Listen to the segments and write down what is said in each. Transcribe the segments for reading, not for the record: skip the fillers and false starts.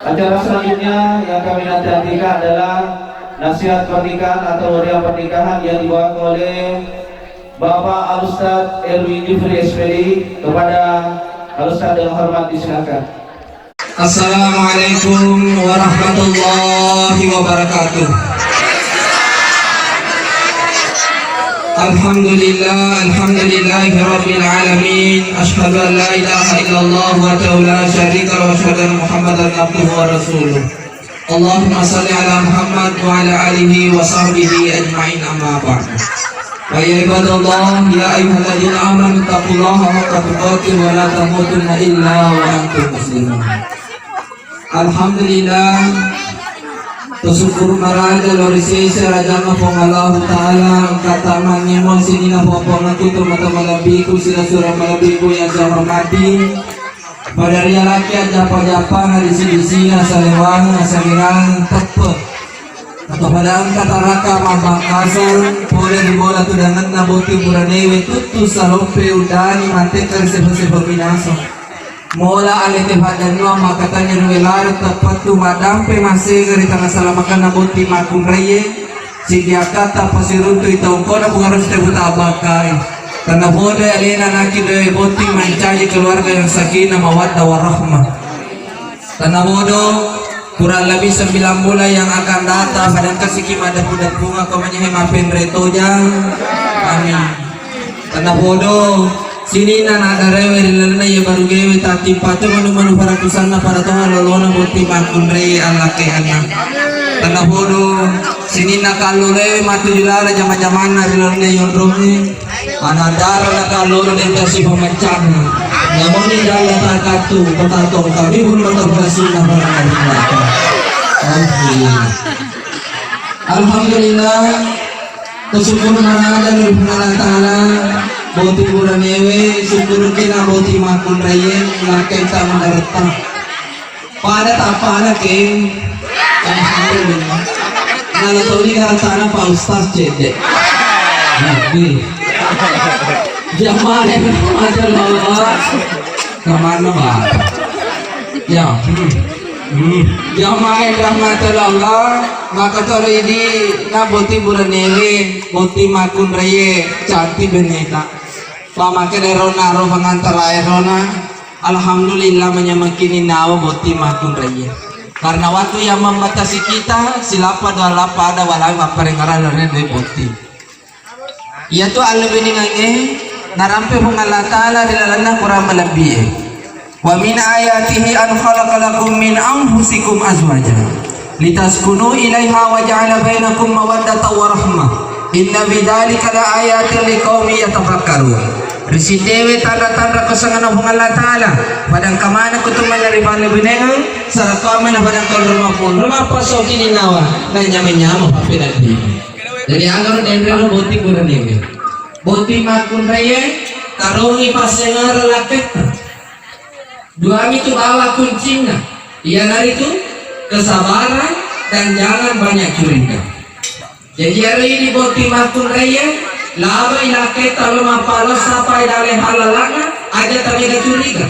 Acara selanjutnya yang kami nantikan adalah nasihat pernikahan atau hadiah pernikahan yang dibawakan oleh Bapak Al-Ustaz Erwin Jufri SPD. Kepada Al-Ustaz yang hormat disilakan. Assalamualaikum warahmatullahi wabarakatuh. Alhamdulillahi rabbil alamin. Asyhadu an la ilaha illallah wa la syarika lahu wa asyhadu anna Muhammadan abduhu wa rasuluh. Allahumma shalli ala Muhammad wa ala alihi wa sahbihi ajma'in, amma ba'du. Wa ya ibadallah, ya ayyuhalladzina amanu taqullaha haqqa tuqatih wa la tamutunna illa wa antum muslimun. Alhamdulillah, bersyukur maraja lorisese rajama pong Allah Ta'ala kataman nyemon sinina popong aku termata malabiku sila surah malabiku yang saya hormati pada ria laki aja japa ngadisi-disi asalewang asalirang tepet atau pada kata raka mambang kasar boleh dibola tudangan nabuti buranewe tutu salompe udani mantekar sefe-sefe binasa mola alete hadanwa makatanya nuelar tepat tu madampe masih dari tanah salamakan nabuti makun reye sidia kata pasiruntu itaungkona pengaruh debut abakai karena boleh alena naki dewe boti mencaji keluarga yang sakinah mawaddah warahmah. Karena bodoh kurang lebih 9 bulan yang akan datang padang kasih kimada budak bunga komanya hemapen retojang amin. Karena bodoh sini nana ada rewe lelena ya baru gewe tati patu manu para kusana para toha lolona boti makun reye alake anak. Karena bodoh sini nakalo rewe matu julala zaman-zaman lelena yondroni anandara nakalo rewe kasih pemecah namun ini dalam takatu petatong kami pun berterasi nama Alhamdulillah kesyukuran ada dari Allah Ta'ala boti buranewe syukur kita boti makun raya lakai tak mendaratang pada apa anak kem alhamdulillah kalau tahu ni tanah Pak Ustaz cedek nabi jamaah yang ada Allah kemana bah ya jamaah yang rahmatul Allah maka kalau ini na boti buranewe boti makun raya cantik beneta pamakai rona ro pengantar rona alhamdulillah menyamakini nawa boti makun raya karena waktu yang membatasi kita silapa dalam pada walau maparengaran dari boti ia tu albeningange narampe hong Allah Ta'ala dilalana kurang melebih wa min ayatihi an khalaqalakum min anfusikum azwajan litaskunu ilaiha wa ja'ala bainakum mawaddatan wa rahmah inna bidzalika la ayatin liqaumin yatafakkarun risitewe tanda-tanda kesenangan hong Allah Ta'ala padang kamana kutuman dari bale binengang sarakame na padang kolroma pun rumah pasok ini nawa na nyame-nyama papedati jadi agar dendro boti kuraniwe boti makun raya tarungi pasengar laket dua itu bawa kuncinya ia dari itu kesabaran dan jangan banyak curiga jadi hari ini boti makun raya laba ilaket kalau mapalos sampai dari halalana aja terjadi curiga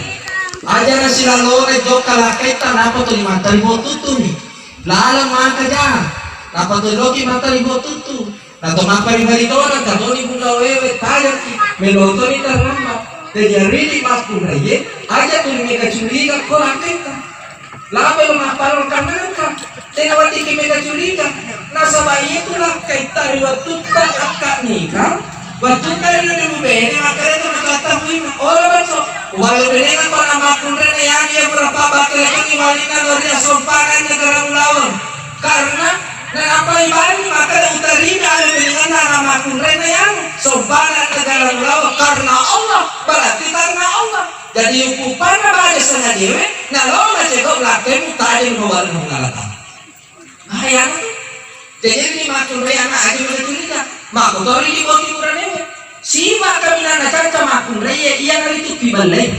aja nasi lalore joka laket apa tuh dimata ribotutu nih lalang maka jangan apa tuh loki mata ribotutu atau mapa di baridona katoni bunga wewe tayar melotoni taramba terjadi makun raya aja tuh mereka curiga kok laket laba lo mapalon kanaka tengah wati mereka curiga nasa bayi itu lah kaitan waktu tak akak nikah waktu kali dia bubene makanya itu nakatahui orang baca walau dengan para makun raya yang dia berapa bakal ini walina luar sompanan negara ulawon karena dan apa ibarat maka utarina dengan nama makun raya yang sompanan negara ulawon karena Allah berarti karena Allah jadi ukupan apa sengaja dewe nah lo macam kau belakang tadi mau mengalahkan ayam jadi ini makun raya anak aja boleh curiga makun tori di boti murane siapa kami nak caca makun raya iya kali itu kibalai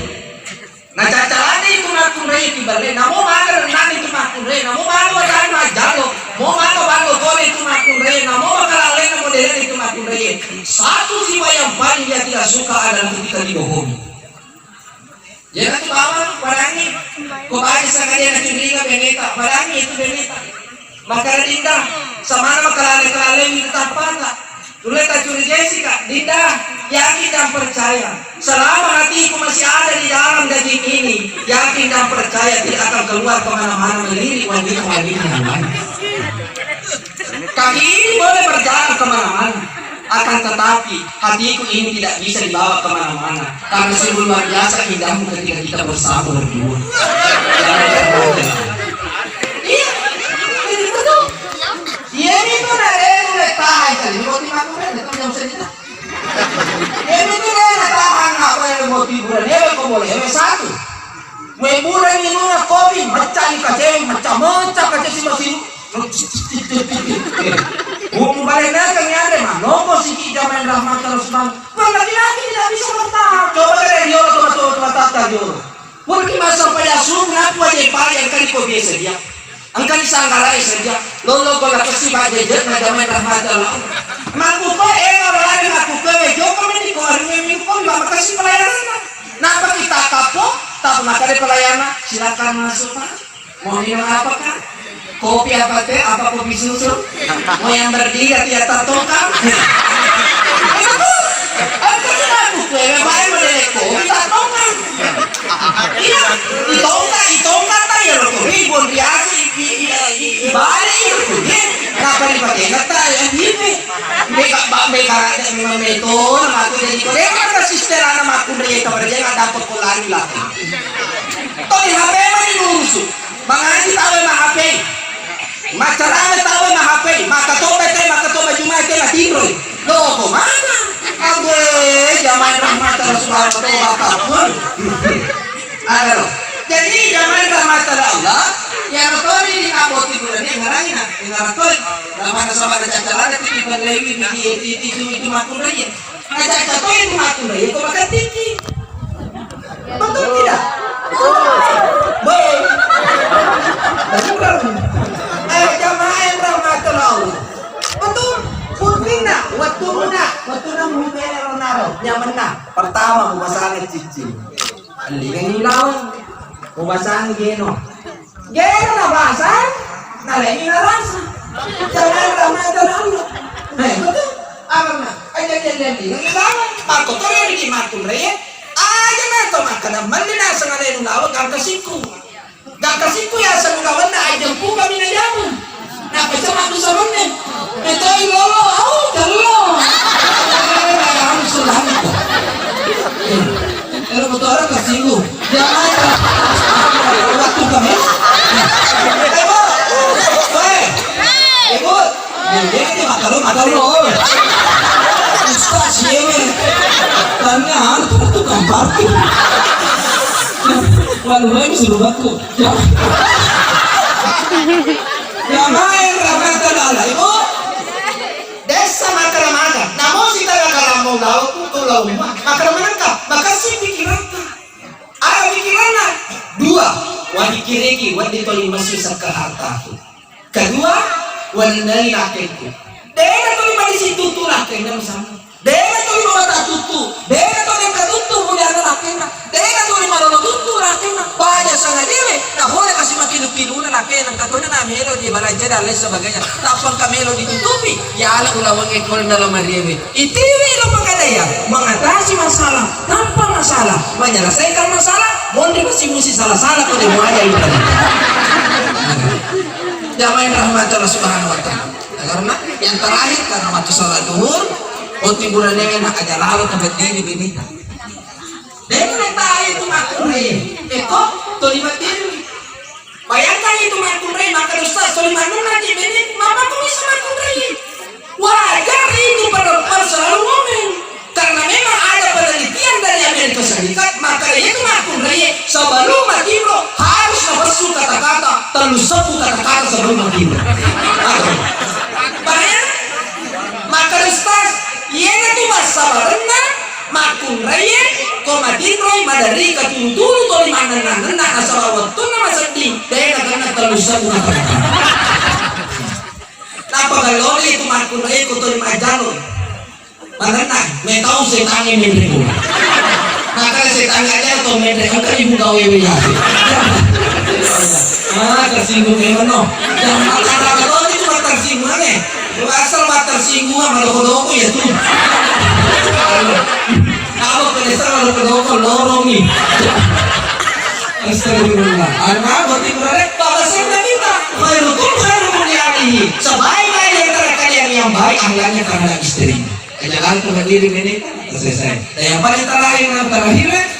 nah caca itu makun raya kibalai namo mana nanti itu makun raya namo mana wajan majalo mau mana bago tori itu makun raya namo kalau lain modern itu makun raya satu siapa yang paling dia tidak suka adalah ketika dibohongi. Jangan tuh bawa barangnya. Kok aja sekali yang curiga beneta, barangnya itu beneta. Maka Dinda, sama nama kelale-kelale itu tapata. Dulu curi Jessica, Dinda, yakin dan percaya. Selama hatiku masih ada di dalam daging ini, yakin dan percaya tidak akan keluar kemana-mana melirik wanita-wanita yang lain. Kaki ini boleh berjalan kemana-mana, akan tetapi hatiku ini tidak bisa dibawa kemana-mana karena sungguh luar biasa indahmu ketika kita bersama berdua. Iya, betul. Iya ini tuh udah tahan kali, mau timakuran, itu yang cerita. Ini tuh udah tahan apa yang mau tiburan, ya kok boleh, satu. Weburan ini muna kopi, macam kacang, macam-macam kacang si mesin. Hukum balik dagang ya ada mah, nopo siki zaman rahmat terus bang. Bang laki-laki tidak bisa bertahan. Coba kalian diolo coba tata diolo. Porque masa pada suruh ngapu aja payah kali kau biasa dia. Angkali sanggarai saja. Lolo kalau kasih baca jet na zaman rahmat Allah. Maku kau orang lain maku kau joko ini kau hari ini kau juga makasih pelayanan. Napa kita kapok? Tak pernah kali pelayanan. Silakan masuk pak. Mau minum apa kak? Kopi apa teh? Apa kopi susu? Mau yang berdiri atau tatokan? Aku aku kue bae model kopi tatokan. Iya, itongka ta ya lo ribon biasa ibari itu. Kenapa dipakai kata yang ini? Beka memeto nama aku jadi kore kan sister anak aku dari kamar dia nggak dapat pulang lagi. Toh di HP mah diurus. Mangaji tahu mah HP. Macarane tahu mah HP. Maka toba cuma itu lah tidur. Loh, kok mana? Ague zaman rahmat Allah subhanahu wa ta'ala. Ada loh. Jadi zaman rahmat Allah yang betul ini ngaboti bulan ini ngarangin ngaratol nama sama ada cacaran itu dibandewi itu makun raya ngajak itu makun raya kok makan tinggi betul tidak? Betul ayo jamaah yang rahmat Allah betul putina waktu na mubele ronaro nyaman pertama masalah cicing aligan ilawan masalah geno gaya na basa, nalagi na rasa. Jangan ramai terlalu. Betul. Apa na? Aja jadi. Ngapain? Marco tolong di Marco Reye. Aja na to makan. Mandina sangat ada nulawa gangkasiku. Gangkasiku ya sangat kawan na aja pu kami na jamu. Na pesa matu sabone. Ito ilolo. Oh, kalau. Sudah. Kalau betul orang kasiku. Jangan. Waktu kami. Ini makan Ustaz yewe tanya itu gambar lalu lagi suruh baku ya main ramai terlalu ibu desa makan namun si tanah kalau mau lauk kalau makan menangkap maka si pikiran ada pikiran dua wadi kiriki wadi toli masih sakar harta kedua wanai lakiku dena toli madi si tutu lakin na sama dena toli mata tutu dena toli katutu mulai ada lakin na dena toli marono tutu lakin na banyak sangat dewe nah boleh kasih makin pinuna lakin na katanya na melo di balaja dan lain sebagainya tapang kamelo ditutupi ya ala ulawang ekor dalam mariawe itiwi lo pagkadaya mengatasi masalah tanpa masalah menyelesaikan masalah mondi masih salah-salah kau demo aja itu jamaah rahmat Allah subhanahu wa ta'ala karena yang terakhir karena waktu sholat duhur waktu bulan yang enak aja lalu tempat diri bini dan mereka itu makunai itu tolimat diri bayangkan itu makunai maka ustaz tolimat nanti bini mama tuh bisa makunai wajar itu perempuan selalu ngomong karena memang ada penelitian dari Amerika Serikat maka itu makunai sebelum makibro harus nafsu kata-kata terlalu sepuh kata-kata sebelum makibro banyak maka ustaz iya itu masa barena makun raya komadin roy madari katutulu toli mandan asal waktu nama sedih daya karena terlalu sepuh kata-kata napa kalau itu makun raya kutoli majalon mandan metau setangi mendriku maka setangi aja atau mendriku kan ibu gawe ya Tersinggung memang no. Jangan makan kalau itu cuma tersinggung nih. Lu asal mah tersinggung sama loko-loko ya tuh. Kamu pedesan kalau loko-loko lorong nih. Astagfirullah. Ana boti kurang Bapak saya udah minta khairukum khairukum li ahlihi. Sebaik-baik di antara kalian yang baik akhlaknya terhadap istri. Jangan tuh diri ini selesai. Dan yang paling terakhir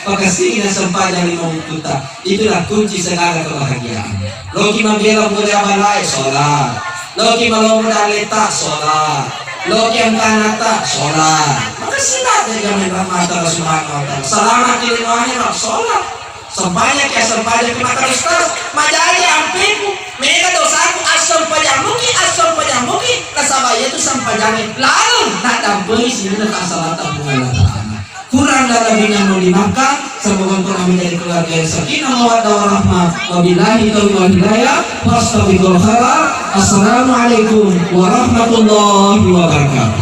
maka sehingga sempadan 50 juta. Itulah kunci segala kebahagiaan. Loki membela muda balai sholat. Loki malu muda letak sholat. Loki yang kanata sholat. Maka silat dengan rahmat Allah Subhanahu wa taala. Selamat kiri wahai sholat. Sampainya ke sampainya ke mata ustaz. Majari ampiku. Mereka dosaku asal pajamuki. Nasabaya itu sampainya. Lalu nak dampuri sini nak asalatan bunga. Kurang dan lebihnya mau dimakan. Semoga Tuhan menjadi keluarga yang sakinah mawaddah warahmah. Wabillahi taufiq wal hidayah. Wastaghfirul khairan. Assalamualaikum warahmatullahi wabarakatuh.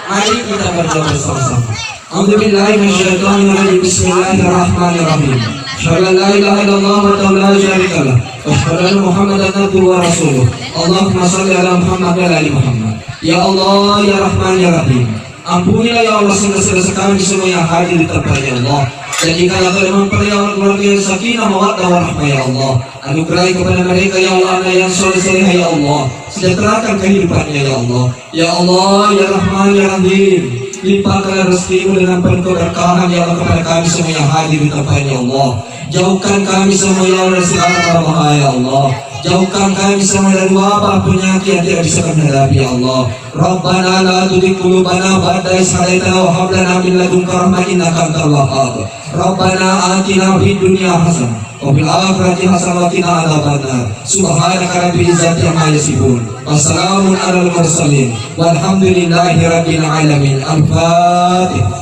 Mari kita berdoa bersama-sama. A'udzubillahi minasyaitonir rajim. Bismillahirrahmanirrahim. Asyhadu an la ilaha illallah wa la syarika lah. Wa asyhadu anna Muhammadan abduhu wa rasuluh. Allahumma shalli ala Muhammad wa ala ali Muhammad. Ya Allah, ya Rahman, ya Rahim. Ampunilah ya Allah segala-segala kami semua yang hadir di tempat ya Allah. Jadikanlah kami memperoleh keluarga yang sakinah mawaddah warahmah ya Allah. Anugerahi kepada mereka ya Allah anak yang soleh-soleh ya Allah. Sejahterakan kehidupannya ya Allah. Ya Allah, ya Rahman, ya Rahim. Limpahkan rezekimu dengan penuh keberkahan ya Allah kepada kami semua yang hadir di tempat ya Allah. Jauhkan kami semua ya Allah dari segala bahaya ya Allah. Jauhkan kami semua dari wabah penyakit yang tidak bisa kami hadapi ya Allah. Rabbana la tuzigh qulubana ba'da idh hadaytana wa hab lana min ladunka rahmatan innaka antal wahhab. Rabbana atina fid dunya hasanah wa fil akhirati hasanah wa qina adzabannar. Subhanaka rabbil izzati amma yasifun. Wassalamun alal mursalin walhamdulillahi rabbil alamin. Al-Fatihah.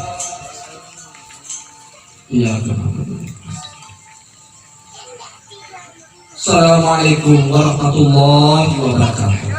Ya Allah. Assalamualaikum warahmatullahi wabarakatuh.